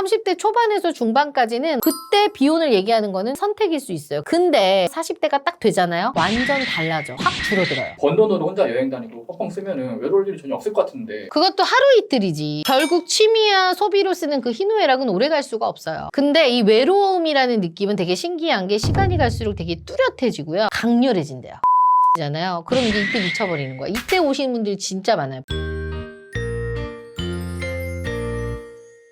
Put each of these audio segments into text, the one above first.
30대 초반에서 중반까지는 그때 비혼을 얘기하는 거는 선택일 수 있어요. 근데 40대가 딱 되잖아요? 완전 달라져. 확 줄어들어요. 번 돈으로 혼자 여행 다니고 펑펑 쓰면은 외로울 일이 전혀 없을 것 같은데. 그것도 하루 이틀이지. 결국 취미야 소비로 쓰는 그 희노애락은 오래 갈 수가 없어요. 근데 이 외로움이라는 느낌은 되게 신기한 게 시간이 갈수록 되게 뚜렷해지고요. 강렬해진대요. 잖아요. 그럼 이제 이때 미쳐버리는 거야. 이때 오시는 분들이 진짜 많아요.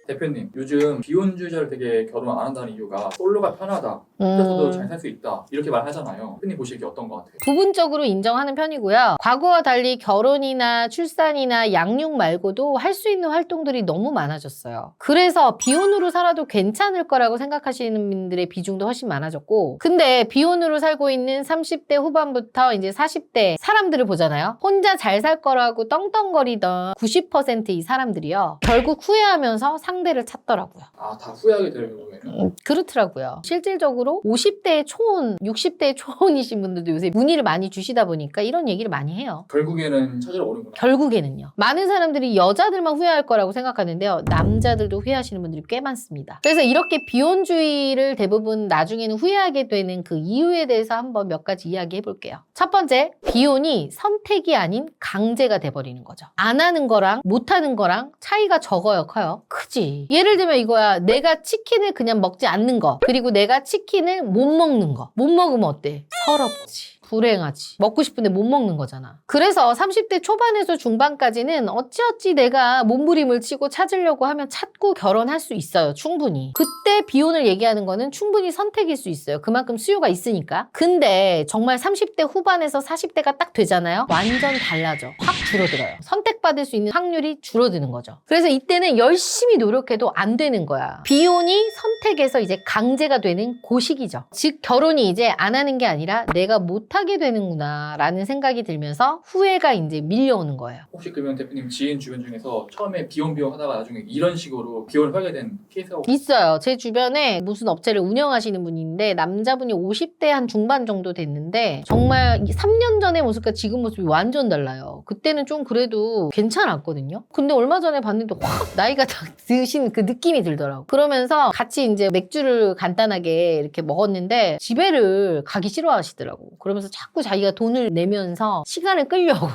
대표님, 요즘 비혼주의자를 되게 결혼 안 한다는 이유가 솔로가 편하다, 혼자서도 잘 살 수 있다 이렇게 말하잖아요. 대표님 보시기에 어떤 것 같아요? 부분적으로 인정하는 편이고요. 과거와 달리 결혼이나 출산이나 양육 말고도 할 수 있는 활동들이 너무 많아졌어요. 그래서 비혼으로 살아도 괜찮을 거라고 생각하시는 분들의 비중도 훨씬 많아졌고, 근데 비혼으로 살고 있는 30대 후반부터 이제 40대 사람들을 보잖아요. 혼자 잘 살 거라고 떵떵거리던 90%의 사람들이요. 결국 후회하면서 상대를 찾더라고요. 아, 다 후회하게 되는 거예요? 그렇더라고요. 실질적으로 50대의 초혼, 60대의 초혼이신 분들도 요새 문의를 많이 주시다 보니까 이런 얘기를 많이 해요. 결국에는 찾으러 오는구나. 결국에는요. 많은 사람들이 여자들만 후회할 거라고 생각하는데요. 남자들도 후회하시는 분들이 꽤 많습니다. 그래서 이렇게 비혼주의를 대부분 나중에는 후회하게 되는 그 이유에 대해서 한번 몇 가지 이야기해 볼게요. 첫 번째, 비혼이 선택이 아닌 강제가 돼버리는 거죠. 안 하는 거랑 못 하는 거랑 차이가 적어요, 커요? 크지. 예를 들면 이거야. 내가 치킨을 그냥 먹지 않는 거, 그리고 내가 치킨을 못 먹는 거. 못 먹으면 어때? 서럽지. 불행하지. 먹고 싶은데 못 먹는 거잖아. 그래서 30대 초반에서 중반까지는 어찌어찌 내가 몸부림을 치고 찾으려고 하면 찾고 결혼할 수 있어요. 충분히. 그때 비혼을 얘기하는 거는 충분히 선택일 수 있어요. 그만큼 수요가 있으니까. 근데 정말 30대 후반에서 40대가 딱 되잖아요? 완전 달라져. 확 줄어들어요. 선택받을 수 있는 확률이 줄어드는 거죠. 그래서 이때는 열심히 노력해도 안 되는 거야. 비혼이 선택에서 이제 강제가 되는 그 시기죠. 즉 결혼이 이제 안 하는 게 아니라 내가 못 하게 되는구나 라는 생각이 들면서 후회가 이제 밀려오는 거예요. 혹시 그러면 대표님 지인 주변 중에서 처음에 비혼 하다가 나중에 이런 식으로 비혼을 하게 된 케이스가 있어요. 제 주변에 무슨 업체를 운영하시는 분인데 남자분이 50대 한 중반 정도 됐는데 정말 3년 전의 모습과 지금 모습이 완전 달라요. 그때는 좀 그래도 괜찮았거든요. 근데 얼마 전에 봤는데 확 나이가 딱 드신 그 느낌이 들더라고. 그러면서 같이 이제 맥주를 간단하게 이렇게 먹었는데 집에를 가기 싫어하시더라고. 그러면서 자꾸 자기가 돈을 내면서 시간을 끌려고.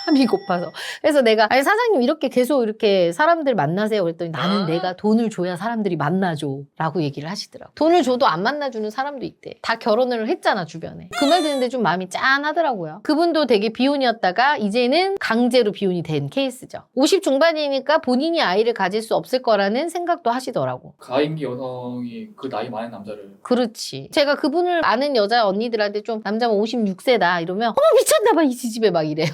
사람이 고파서. 그래서 내가 아니 사장님 이렇게 계속 이렇게 사람들 만나세요 그랬더니 나는 내가 돈을 줘야 사람들이 만나줘 라고 얘기를 하시더라고. 돈을 줘도 안 만나주는 사람도 있대. 다 결혼을 했잖아 주변에. 그 말 듣는데 좀 마음이 짠하더라고요. 그분도 되게 비혼이었다가 이제는 강제로 비혼이 된 케이스죠. 50 중반이니까 본인이 아이를 가질 수 없을 거라는 생각도 하시더라고. 가임기 여성이 그 나이 많은 남자를. 그렇지. 제가 그분을 아는 여자 언니들한테 좀 남자면 56세다 이러면 어머 미쳤나봐 이 집에 막 이래요.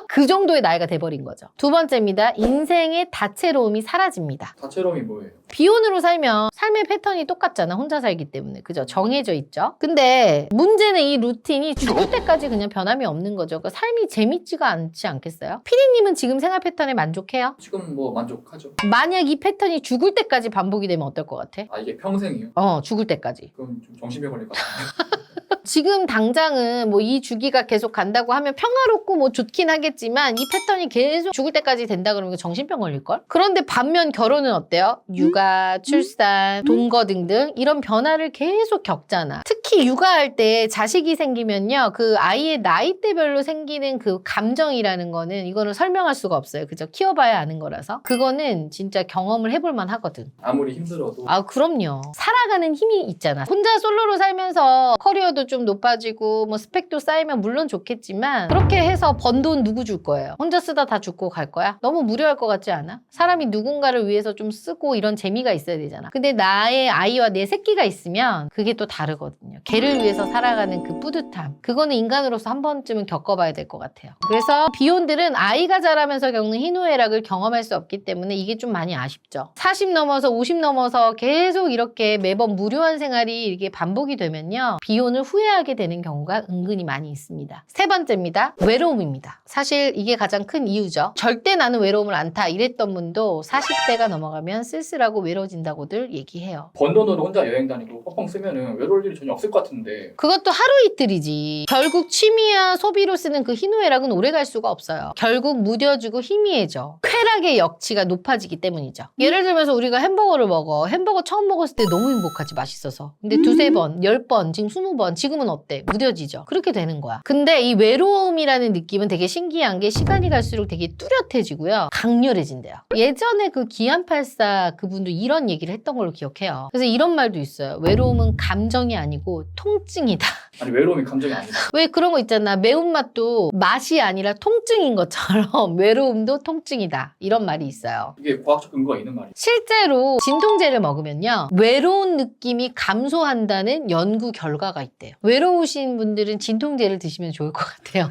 그 정도의 나이가 돼버린 거죠. 두 번째입니다. 인생의 다채로움이 사라집니다. 다채로움이 뭐예요? 비혼으로 살면 삶의 패턴이 똑같잖아. 혼자 살기 때문에. 그죠? 정해져 있죠. 근데 문제는 이 루틴이 죽을 때까지 그냥 변함이 없는 거죠. 그러니까 삶이 재밌지가 않지 않겠어요? 피디님은 지금 생활 패턴에 만족해요? 지금 뭐 만족하죠? 만약 이 패턴이 죽을 때까지 반복이 되면 어떨 것 같아? 아, 이게 평생이요? 죽을 때까지. 그럼 좀 정신병 걸릴 것 같아요. 지금 당장은 뭐 이 주기가 계속 간다고 하면 평화롭고 뭐 좋긴 하겠지만 이 패턴이 계속 죽을 때까지 된다 그러면 정신병 걸릴걸? 그런데 반면 결혼은 어때요? 육아, 출산, 동거 등등 이런 변화를 계속 겪잖아. 특히 육아할 때 자식이 생기면요. 그 아이의 나이대별로 생기는 그 감정이라는 거는 이거는 설명할 수가 없어요. 그죠? 키워봐야 아는 거라서. 그거는 진짜 경험을 해볼 만 하거든. 아무리 힘들어도. 아, 그럼요. 살아가는 힘이 있잖아. 혼자 솔로로 살면서 커리어도 좀 높아지고 뭐 스펙도 쌓이면 물론 좋겠지만 그렇게 해서 번 돈 누구 줄 거예요? 혼자 쓰다 다 죽고 갈 거야? 너무 무료할 것 같지 않아? 사람이 누군가를 위해서 좀 쓰고 이런 재미가 있어야 되잖아. 근데 나의 아이와 내 새끼가 있으면 그게 또 다르거든요. 걔를 위해서 살아가는 그 뿌듯함. 그거는 인간으로서 한 번쯤은 겪어봐야 될 것 같아요. 그래서 비혼들은 아이가 자라면서 겪는 희노애락을 경험할 수 없기 때문에 이게 좀 많이 아쉽죠. 40 넘어서 50 넘어서 계속 이렇게 매번 무료한 생활이 이렇게 반복이 되면요. 비혼을 후회 후회하게 되는 경우가 은근히 많이 있습니다. 세 번째입니다. 외로움입니다. 사실 이게 가장 큰 이유죠. 절대 나는 외로움을 안 타 이랬던 분도 40대가 넘어가면 쓸쓸하고 외로워진다고들 얘기해요. 번 돈으로 혼자 여행 다니고 펑펑 쓰면은 외로울 일이 전혀 없을 것 같은데. 그것도 하루 이틀이지. 결국 취미야 소비로 쓰는 그 희노애락은 오래 갈 수가 없어요. 결국 무뎌지고 희미해져. 쾌락의 역치가 높아지기 때문이죠. 예를 들면서 우리가 햄버거를 먹어. 햄버거 처음 먹었을 때 너무 행복하지, 맛있어서. 근데 두세 번, 10번, 지금 20번, 지금은 어때? 무뎌지죠. 그렇게 되는 거야. 근데 이 외로움이라는 느낌은 되게 신기한 게 시간이 갈수록 되게 뚜렷해지고요. 강렬해진대요. 예전에 그 기안84 그분도 이런 얘기를 했던 걸로 기억해요. 그래서 이런 말도 있어요. 외로움은 감정이 아니고 통증이다. 아니 외로움이 감정이 아니다. 왜 그런 거 있잖아. 매운맛도 맛이 아니라 통증인 것처럼 외로움도 통증이다. 이런 말이 있어요. 이게 과학적 근거가 있는 말이에요. 실제로 진통제를 먹으면요. 외로운 느낌이 감소한다는 연구 결과가 있대요. 외로우신 분들은 진통제를 드시면 좋을 것 같아요.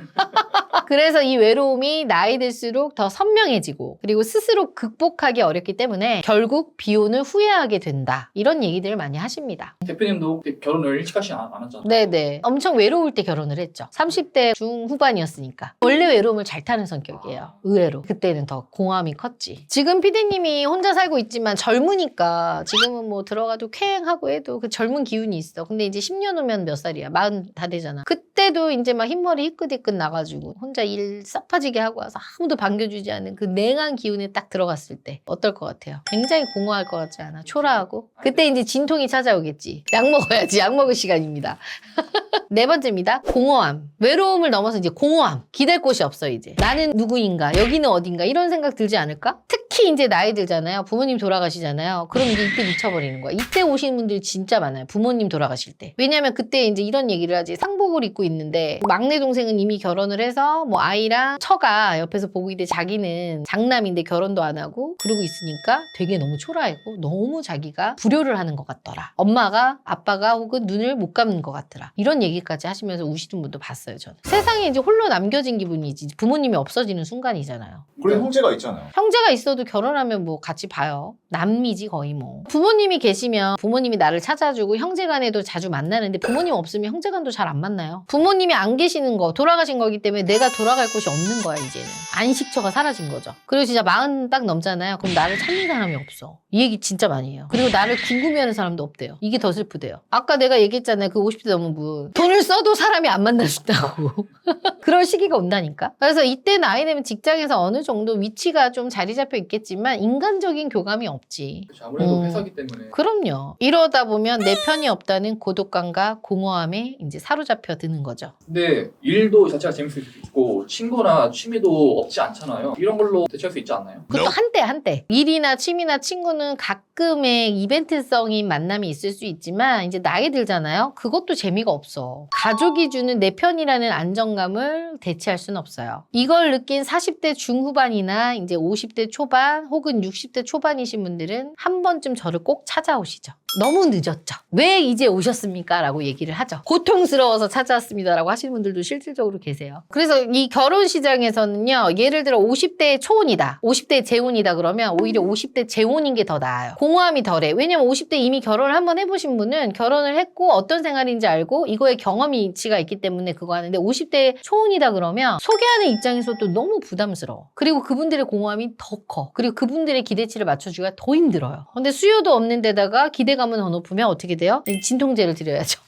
그래서 이 외로움이 나이 들수록 더 선명해지고 그리고 스스로 극복하기 어렵기 때문에 결국 비혼을 후회하게 된다. 이런 얘기들을 많이 하십니다. 대표님도 결혼을 일찍 하시지 않았잖아요. 네네. 엄청 외로울 때 결혼을 했죠. 30대 중후반이었으니까. 원래 외로움을 잘 타는 성격이에요. 의외로. 그때는 더 공허함이 컸지. 지금 피디님이 혼자 살고 있지만 젊으니까 지금은 뭐 들어가도 쾌행하고 해도 그 젊은 기운이 있어. 근데 이제 10년 후면 몇 살이야? 40 다 되잖아. 그때도 이제 막 흰머리 희끗희끗 나가지고 혼자 일 싹 빠지게 하고 와서 아무도 반겨주지 않는 그 냉한 기운에 딱 들어갔을 때 어떨 것 같아요? 굉장히 공허할 것 같지 않아? 초라하고? 그때 이제 진통이 찾아오겠지. 약 먹어야지. 약 먹을 시간입니다. 네 번째입니다. 공허함. 외로움을 넘어서 이제 공허함. 기댈 곳이 없어 이제. 나는 누구인가? 여기는 어딘가? 이런 생각 들지 않을까? 특히 이제 나이 들잖아요. 부모님 돌아가시잖아요. 그럼 이제 이때 미쳐버리는 거야. 이때 오시는 분들이 진짜 많아요. 부모님 돌아가실 때. 왜냐면 그때 이제 이런 얘기를 하지. 상복을 입고 있는데 막내 동생은 이미 결혼을 해서 뭐 아이랑 처가 옆에서 보고 있는데 자기는 장남인데 결혼도 안 하고 그러고 있으니까 되게 너무 초라하고 너무 자기가 불효를 하는 것 같더라. 엄마가 아빠가 혹은 눈을 못 감는 것 같더라. 이런 얘기까지 하시면서 우시는 분도 봤어요, 저는. 세상에 이제 홀로 남겨진 기분이지. 부모님이 없어지는 순간이잖아요. 그리고 형제가 있잖아요. 형제가 있어도 결혼하면 뭐 같이 봐요. 남이지 거의 뭐. 부모님이 계시면 부모님이 나를 찾아주고 형제간에도 자주 만나는데 부모님 없으면 형제간도 잘 안 만나요. 부모님이 안 계시는 거, 돌아가신 거기 때문에 내가 돌아갈 곳이 없는 거야 이제는. 안식처가 사라진 거죠. 그리고 진짜 40 딱 넘잖아요. 그럼 나를 찾는 사람이 없어. 이 얘기 진짜 많이 해요. 그리고 나를 궁금해하는 사람도 없대요. 이게 더 슬프대요. 아까 내가 얘기했잖아요. 그 50대 넘은 분. 돈을 써도 사람이 안 만나준다고. 그럴 시기가 온다니까. 그래서 이때 나이 되면 직장에서 어느 정도 위치가 좀 자리 잡혀 있겠지만 인간적인 교감이 없지. 그렇죠. 아무래도 회사기 때문에. 그럼요. 이러다 보면 내 편이 없다는 고독감과 공허함에 이제 사로잡혀 드는 거죠. 근데 일도 자체가 재밌을 수도 있고 친구나 취미도 없지 않잖아요. 이런 걸로 대체할 수 있지 않나요? 그것도 한때. 일이나 취미나 친구는 가끔의 이벤트성인 만남이 있을 수 있지만 이제 나이 들잖아요. 그것도 재미가 없어. 가족이 주는 내 편이라는 안정감을 대체할 수는 없어요. 이걸 느낀 40대 중후반이나 이제 50대 초반 혹은 60대 초반이신 분들은 한 번쯤 저를 꼭 찾아오시죠. 너무 늦었죠. 왜 이제 오셨습니까? 라고 얘기를 하죠. 고통스러워서 찾아왔습니다. 라고 하시는 분들도 실질적으로 계세요. 그래서 이 결혼 시장에서는요. 예를 들어 50대 초혼이다. 50대 재혼이다 그러면 오히려 50대 재혼인 게 더 나아요. 공허함이 덜해. 왜냐면 50대 이미 결혼을 한번 해보신 분은 결혼을 했고 어떤 생활인지 알고 이거에 경험치가 있기 때문에 그거 하는데 50대 초혼이다 그러면 소개하는 입장에서도 너무 부담스러워. 그리고 그분들의 공허함이 더 커. 그리고 그분들의 기대치를 맞춰주기가 더 힘들어요. 근데 수요도 없는 데다가 기대감은 더 높으면 어떻게 돼요? 진통제를 드려야죠.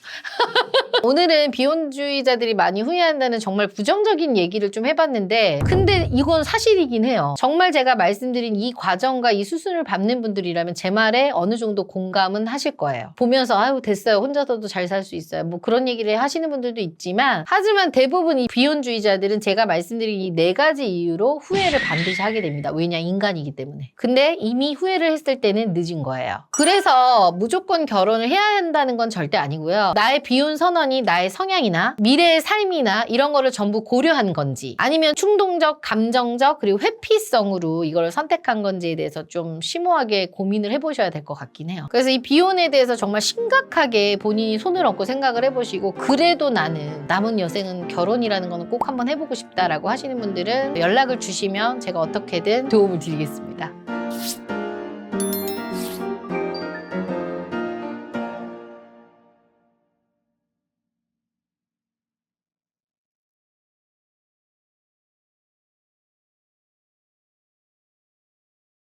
오늘은 비혼주의자들이 많이 후회한다는 정말 부정적인 얘기를 좀 해봤는데 근데 이건 사실이긴 해요. 정말 제가 말씀드린 이 과정과 이 수순을 밟는 분들이라면 제 말에 어느 정도 공감은 하실 거예요. 보면서 아유 됐어요. 혼자서도 잘 살 수 있어요. 뭐 그런 얘기를 하시는 분들도 있지만 하지만 대부분 이 비혼주의자들은 제가 말씀드린 이 4가지 이유로 후회를 반드시 하게 됩니다. 왜냐 인간이기 때문에. 근데 이미 후회를 했을 때는 늦은 거예요. 그래서 무조건 결혼을 해야 한다는 건 절대 아니고요. 나의 비혼 선언이 나의 성향이나 미래의 삶이나 이런 거를 전부 고려한 건지 아니면 충동적, 감정적 그리고 회피성으로 이걸 선택한 건지에 대해서 좀 심오하게 고민을 해보셔야 될 것 같긴 해요. 그래서 이 비혼에 대해서 정말 심각하게 본인이 손을 얹고 생각을 해보시고 그래도 나는 남은 여생은 결혼이라는 거는 꼭 한번 해보고 싶다라고 하시는 분들은 연락을 주시면 제가 어떻게든 도움을 드리겠습니다.